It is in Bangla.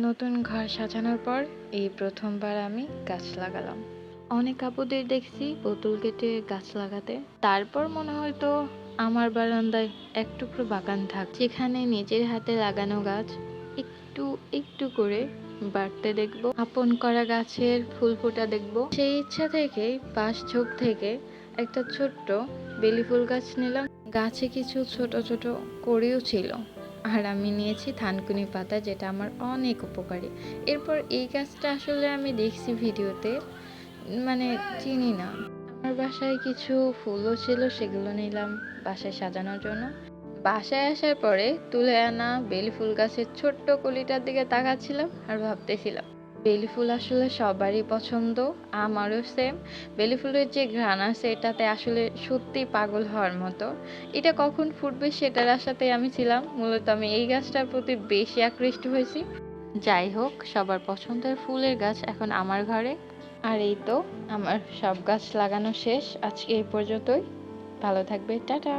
নতুন ঘর সাজানোর পর এই প্রথমবার আমি গাছ লাগালাম। অনেক আপুদের দেখছি বোতল কেটে গাছ লাগাতে। তারপর মনে হয়তো আমার বারান্দায় এক টুকরো বাগান থাক, যেখানে নিজের হাতে লাগানো গাছ একটু একটু করে বাড়তে দেখবো, আপন করা গাছের ফুল ফোটা দেখবো। সেই ইচ্ছা থেকেই পাশ ঝোপ থেকে একটা ছোট্ট বেলি ফুল গাছ নিলাম। গাছে কিছু ছোট ছোট কড়িও ছিল, আর আমি নিয়েছি থানকুনি পাতা, যেটা আমার অনেক উপকারী। এরপর এই গাছটা আসলে আমি দেখছি ভিডিওতে, মানে চিনি না। আমার বাসায় কিছু ফুলও ছিল, সেগুলো নিলাম বাসায় সাজানোর জন্য। বাসায় আসার পরে তুলে আনা বেলি ফুল গাছের ছোট্ট কলিটার দিকে তাকাচ্ছিলাম আর ভাবতেছিলাম, বেলি ফুল আসলে সবারই পছন্দ, আমারও সেম। বেলি ফুলের যে ঘ্রাণ আছে এটাতে আসলে সত্যি পাগল হওয়ার মতো। এটা কখন ফুটবে সেটার আশাতে আমি ছিলাম। মূলত আমি এই গাছটার প্রতি বেশি আকৃষ্ট হয়েছি। যাই হোক, সবার পছন্দের ফুলের গাছ এখন আমার ঘরে। আর এই তো, আমার সব গাছ লাগানো শেষ। আজকে এই পর্যন্তই। ভালো থাকবে, টাটা।